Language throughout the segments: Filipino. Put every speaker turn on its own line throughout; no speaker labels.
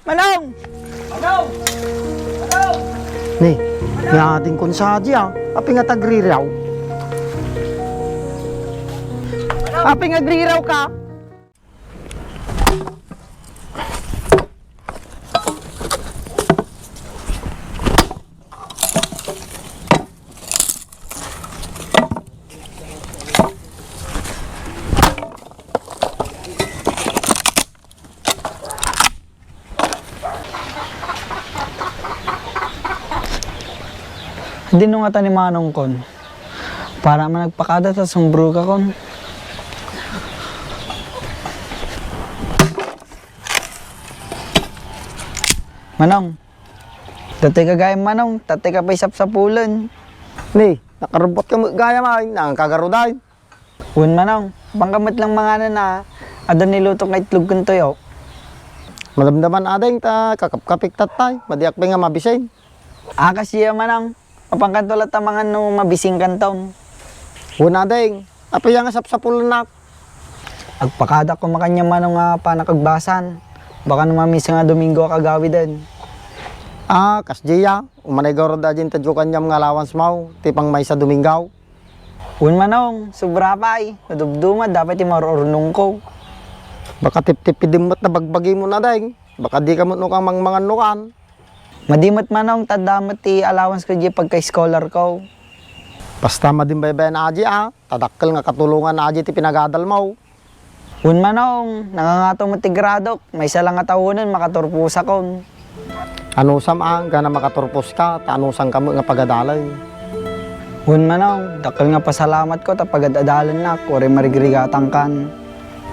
Manong!
Manong! Manong!
Ni, nga ating konsadya, api nga tagriraw. Api nga agriraw ka. Hindi nung ata ni Manong kon. Para man nagpakada sa sumbro ka kon. Manong. Tatay ka gaya Manong. Tatay ka pa isap sa pulan.
Ni, nakarubot ka mo gaya main, nakagaruday.
Un Manong. Pangkamot lang mga na adan niluto ka itlog kong tuyo.
Malamdaman adeng ta, kakapkapik tatay, madiak pa nga mabisin.
Kasi Manong. Papangkantulat ang mga mabising kantaon.
Una adeng, apaya nga sapsapulan nak.
Agpakada ko makanya Manong nga panakagbasan. Baka naman misa nga Domingo kagawi din.
Kasdiya, umanay garo da dyan tadyo kanyam nga allowance mau, tipang may sa Domingaw.
Un Manong, sobra pa ay. Nadubduma, dapat imarorunong ko.
Baka tip-tipidimot na bagbagi mo na adeng, baka di ka mo nukang mangmangan nukan.
Madimot Manong, tadamot ti allowance ko di pagka-scholar ko.
Basta madimbay-bay na aji tadakkel nga katulungan na aji ti pinagadal mo.
Un Manong, nangangatong matigradok, may isa lang nga taonan, makaturpusa ko.
Anusam gana makaturpos ka, tanusang ka mo nga pagadalay.
Un Manong, dakil nga pasalamat ko, tapagad-adalan na, kore marigrigatang kan.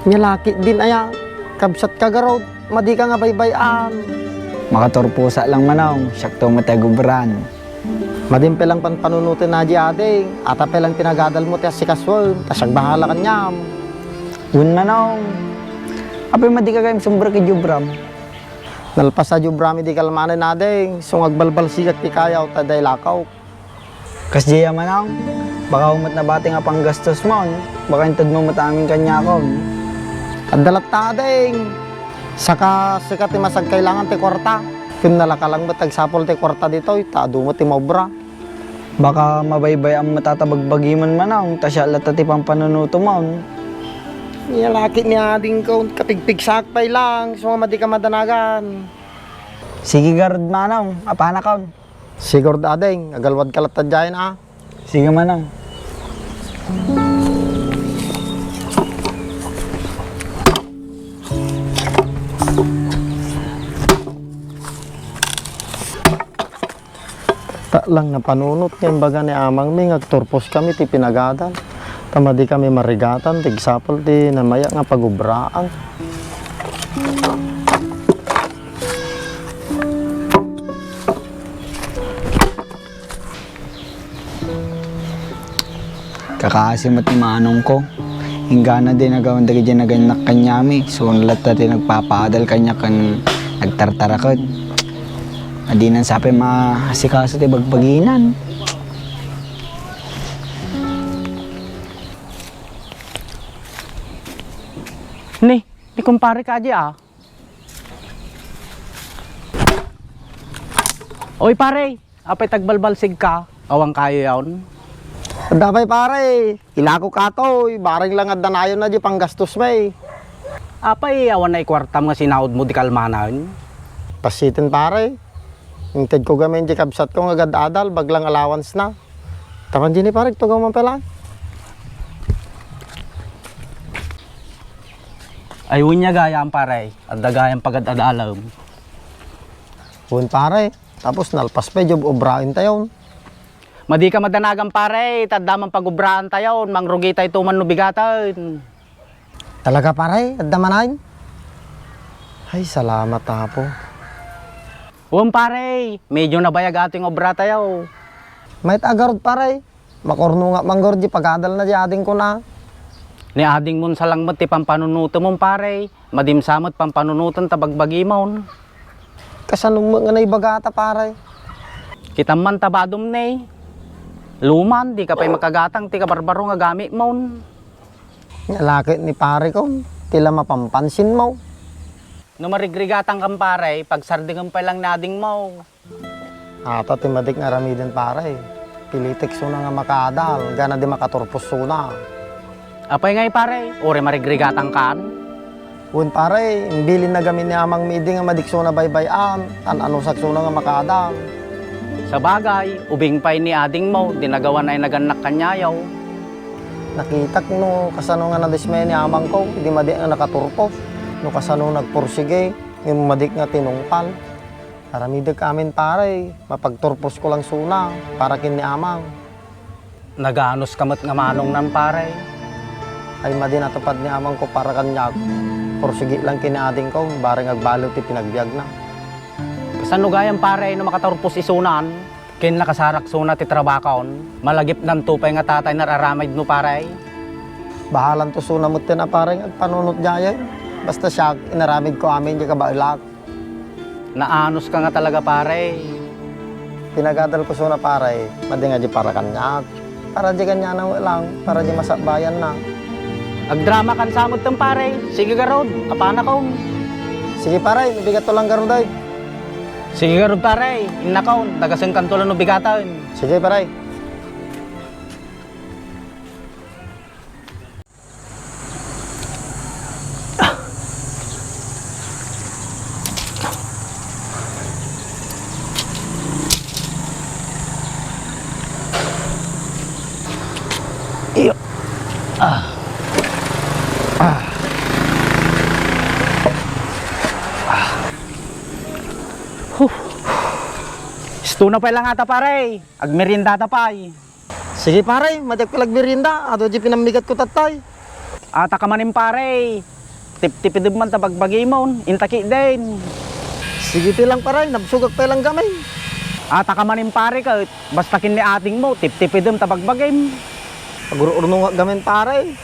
Nyalaki din aya, kabsat ka garod, madi ka nga baybayan.
Makaturpusa lang Manong, syakto matagubran.
Madimpe lang panunutin na di ading, atape lang pinagadal mo tiya si Kaswal, tasyag bahala kanyam.
Un Manong, apay madi ka kayong sumbra kay Jubram.
Nalpas sa Jubrami di kalmanan na ading, sungagbalbal sigat ti kayaw, taday lakaw.
Kasdiya Manong, baka umat na bati nga panggastos mo, baka intad mo mataming kanya ko.
Kadalat ta ading, saka sikat ti masag kailangan ti kwarta. Kung nalakalang batag sapol ti kwarta dito, taado mo ti maubra.
Baka mabaybay ang matatabagbagi man Manong, tasya lata ti pampanunuto mo.
Nyalaki ni ading ko, kapigpigsak pay lang, sumama di ka madanagan.
Sige garod Manong, apana ka.
Sigurd ading, agalwad ka latadyain
Sige Manong.
Ta lang na panunot ngayon baga ni amang may ngagturpos kami ti pinagadan. Tama di kami marigatan, tigsapol ti namaya nga pagubraan.
Kakaasimot ni Manong ko. Hingga na din nagawang dagi dyan naganak kanyami. So nalat natin nagpapaadal kanya kan nagtartarakod. Adi nang sapi maasikaso ti bagbaginan.
Ni, di kumpare ka aja Oy pare, apay tagbalbalsig ka, awang kayo yaon.
Dapay pare, ilako katoy, baring lang at danayon na di panggastos may.
Apay awan na ikwartam nga sinahod mo di kalmanan.
Pasitin pare, hintid ko gamin di kabsat ko nga gadadal, baglang allowance na. Taman di ni pare, ito gaman pala.
Ay unya gayam pare, at dagayam pagad-adalam.
Hun pare, tapos nalpas pa job obrain tayon.
Madi ka madanagan pare, tadamang pagubraan tayo, mangrugi tayo tuman nubigatan.
Talaga pare, at damanayin. Ay, salamat po.
Uwan pare, medyo nabayag ating obra tayo.
May agarod pare, makorno nga manggor di pagadal na di ading ko na.
Ni ading mon salang mo ti pampanunuto mong pare, madimsamot pampanunutan tabagbagi mon.
Kasanong mga naibagata pare.
Kitam man tabadom ne. Luman, di ka pa'y makagatang, ti kabarbaro nga gamit mon.
Nalaki ni pare ko, tila mapampansin mo.
no marigrigatang kang pare, pagsardingan pa lang nading mo.
Ato timadik nga ramidin pare. Pilitik suna nga makadal, gana di makaturpos suna.
Apay ngay pare, ore marigrigatang kan.
Un pare, imbilin na gamin ni amang midi nga madikso na baybayan, tan ano sakso na nga makadal.
Sa bagay, ubing pay ni ading mo, dinagawa na naganak kanyayaw.
Nakitak no, kasano nga nadismay ni amang ko, hindi madi nga nakaturpos. No kasano nagpursige, yung madik nga tinungpal. Aramidag amin pare, mapagturpos ko lang suna, para kin ni amang.
Naganos kamot nga manong ng pare.
Ay madi natupad ni amang ko para kanyag. Pursige lang kinaading ko, bareng agbalot ti pinagbiag na.
Kasano gayang pare no makaturpos isunan, kin nakasarak suna ti trabakon, malagip ng tupay nga tatay nararamid no pare.
Bahalan to suna mo na parang agpanunot niya yan. Basta siya, inaramid ko amin, di ka ba ilak.
Naanos ka nga talaga pare.
Pinagadal ko suna pare, madi nga di para kanya. Para di kanya na lang, para di masakbayan na.
Agdrama kan samot ng pare. Sige garod, apana ko.
Sige pare, mabigat to lang garuday.
Sige garod pare, innakaw, tagasang kantulan no bigatan.
Sige pare.
Iyo. Isto na pa lang ata pare, agmerienda ta pay.
Sige pare, madyak palag merinda, ato di pinamigat ko tatay.
Ata ka manin pare, tip-tipid man ta bagbagimon, intaki din.
Sige pilang pare, nabsugak pa lang gamay.
Ata ka manin pare ka, basta kin ni ating mo, tip-tipid ta bagbagim.
Pag-urno nga gamin pare.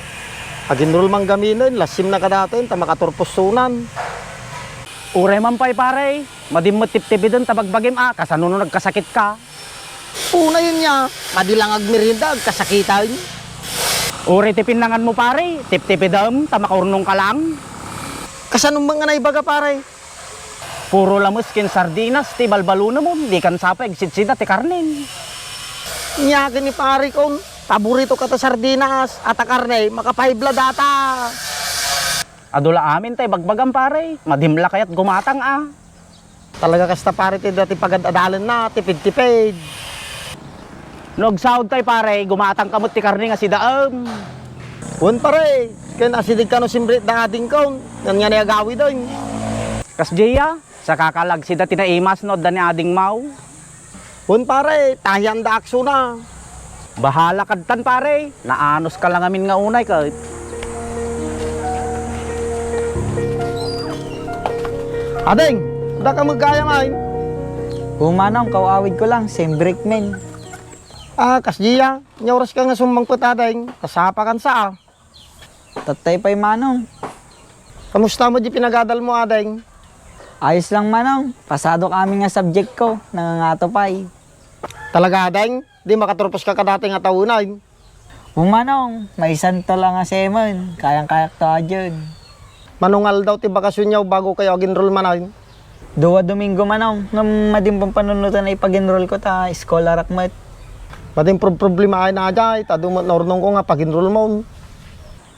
Aginrol mang gaminin, lasim na kadatin, ta makaturpos sunan.
Uray man pay pare, madim mo tip-tipid ta bagbagim kasano no nagkasakit ka.
Una yun niya, madilang agmerinda, agkasakitan.
Uray tipinangan mo pare, tip-tipidam, ta makaurnong ka lang.
Kasanong mga naibaga pare?
Puro lamos kin sardinas, ti balbaluna mo, di kan sapa, egsitsida, ti karnin.
Nyakin ni pare ko, paborito ka ta sardinas, at karne, makapaibla data.
Adula amin tay bagbagam pare, madimla kayat gumatang
Talaga kasta pare ti dati pagad-adalan na, tipid-tipid.
Nogsahod tay pare, gumatang kamot ti karni nga si daam.
Un pare, kaya nasidig ka no simbrit da ading ko, yan nga niyagawi doon.
Kas Jaya, sa kakalag si dati na imas no, da ni ading mau.
Un pare, tahiyan da akso na.
Bahala kadtan pare, naanos ka lang amin nga unay ka.
Ading, da ka magkaya ngayon.
Humanong, kawawid ko lang, same break men.
Kasdiya, nyoras ka nga sumangkot ading, kasapa kan sa.
Tatay pa'y manong.
Kamusta mo di pinagadal mo ading?
Ayos lang manong, pasado kami nga subject ko, nangangato pa'y.
Talaga ading, di makaturpos ka kadati nga tawunay.
Humanong, may santo lang nga semon, kayang-kayak to dyan.
Manungal daw ti bakasyon niyaw bago kayo ag-enroll manay.
2 Domingo manong, nga madimpang panunutan na ipag-enroll ko ta, scholar akmat.
Pating problema ay na dyan, tadumat na ko nga pag-enroll mo.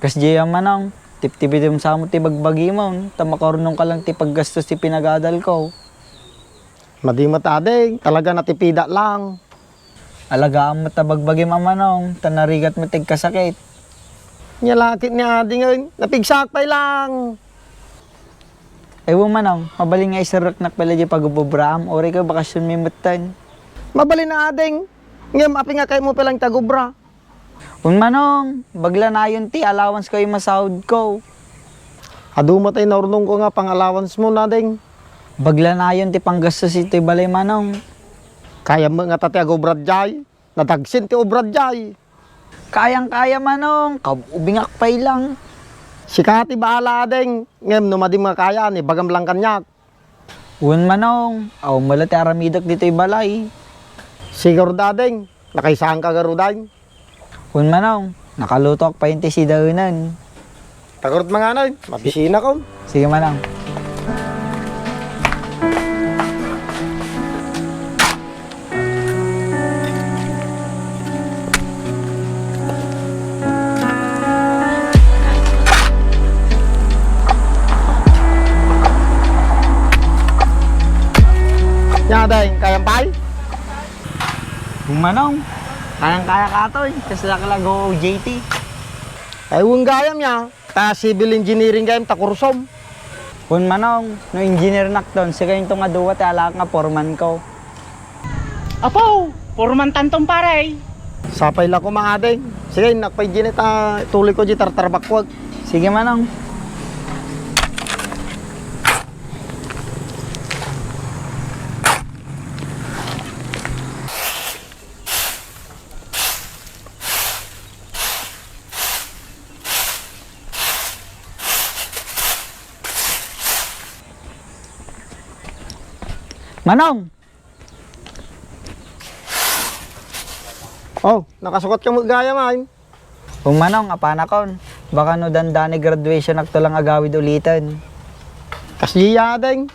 Kas diyan manong, tip-tipidum sa mo ti bagbagi mo, tamakarunong ka lang ti paggastos ti pinagadal ko.
Madimat ading, talaga natipida lang.
Alagaan mo ta bagbagi mamanong, tanarigat mo tigkasakit.
Nyalakit ni ading ay, napigsakpay lang.
Ewan manong, mabaling nga isarak na pala di pag-ububram, ori ka bakasyon may mutan.
Mabali na ading, ngayon api nga kayo mo palang tagubra.
Manong, bagla na yun ti, allowance ko yung masahod ko.
Adumat ay naurnong ko nga pang allowance mo na ading.
Bagla na yun ti panggastos ito'y balay manong.
Kaya mo nga tati agubrad jay, natagsin ti ubrad jay.
Kayang-kaya manong, kabubingak pa'y lang.
Si Kati bahala ading, ngayon numadim nga kaya ni bagam lang kanyak.
Un manong, aw malati aramidak dito'y balay.
Siguro dading, nakaisaan ka garuday.
Un manong, nakalutok pa yun ti si daunan.
Tagurot mga anay, mabisina ko.
Sige manong.
Nya day, kayang pay?
Kung manong, kayang-kaya ka to kasi nakalago JT.
Ay, huwag gayam niya. Ta civil engineering gayam, ta kursom.
Kung manong, no engineer nakton, sige yung nga duwa, ala nga foreman ko.
Apo, purman tantong pare.
Sapay lang ko mga ading. Sige, nakpay dyan ita, tuloy ko dyan tartarbakwag.
Sige manong. Manong!
Oh, nakasukat ka mag-gaya man.
Kung manong, apanakon. Baka no dandani graduation nakto lang agawid ulitin.
Kasi yadeng.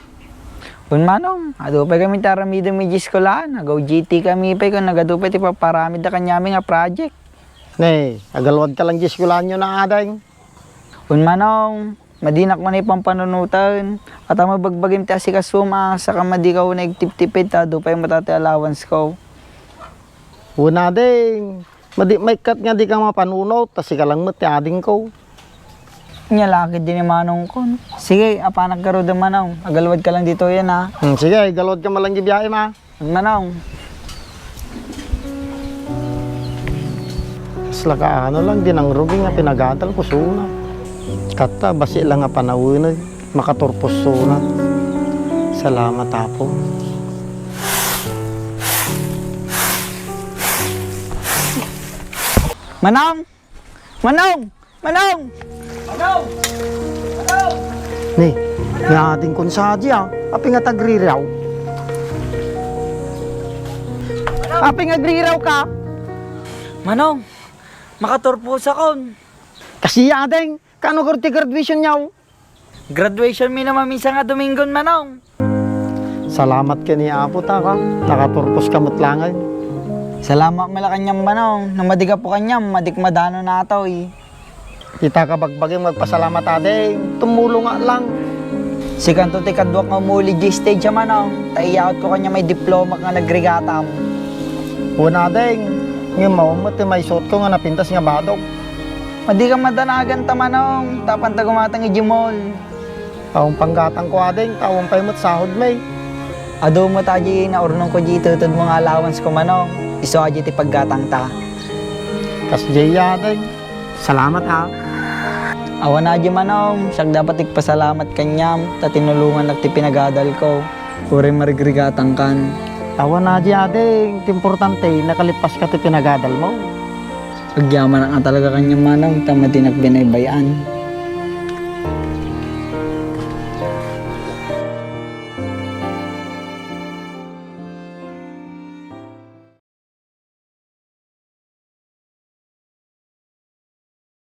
Kung manong, adupay kami taramida may giskolaan. Agaw GT kami pa kung nagadupay ti paparamid na kanyami nga project.
Ne, agalwad ka lang diskulan nyo na adeng.
Kung manong, madinak mo na ipang panunutan. At ang mabagbagim ti asikasuma, saka madi ka na igtip-tipid, adupay matati allowance ko.
Una ding. May kat nga di ka mapanunot, tas ka lang mati ading ko.
Nya laki din ni manong ko. Sige, apanak ka ro manong. Agalwad ka lang dito yan ha.
Sige, galwad ka malang gibiyahe ma.
Manong.
Sla ka ano lang, din ang rugi nga pinagadal ko suna. Kata, basi lang nga panawin, makaturpos suna. Salamat apo.
Manong! Manong! Manong!
Ni, nga ating konsadi api nga tagriraw.
Api nga griraw ka? Manong! Makaturpos ako.
Kasi adeng, kano korti graduation niyaw?
Graduation mi naman minsan nga Domingon, manong.
Salamat ka ni apo ta ka, nakaturpos ka matlangan.
Salamat malakanyang manong. Namadiga po kanyang, madikmadano na ito eh.
Kita ka bagbaging magpasalamat adeng, tumulong nga lang.
Si kanto ti kadwak nga muli G-stage siya manong. Taiyakot ko kanya may diploma nga nagregatam.
Una adeng, ngayon maumot may suot ko nga napintas nga badok.
Madi ka madanagan ta manong. Tapan ta gumatang ijimol.
Taong panggatang ko adeng, taong paimot sahod may.
Ado mo taji na urnong ko di tutod mga allowance ko manong. Iso aji ti paggatang ta.
Kas jay adeng, salamat ha.
Awan na aji manong. Siyak dapat igpasalamat kanyam. Ta tinulungan nagti pinagadal ko. Uri marigrigatang kan.
Awan na di adeng, importante, nakalipas ka ti pinagadal mo.
Agyaman na nga talaga kanyang manong. Tama din nagbinaybayan.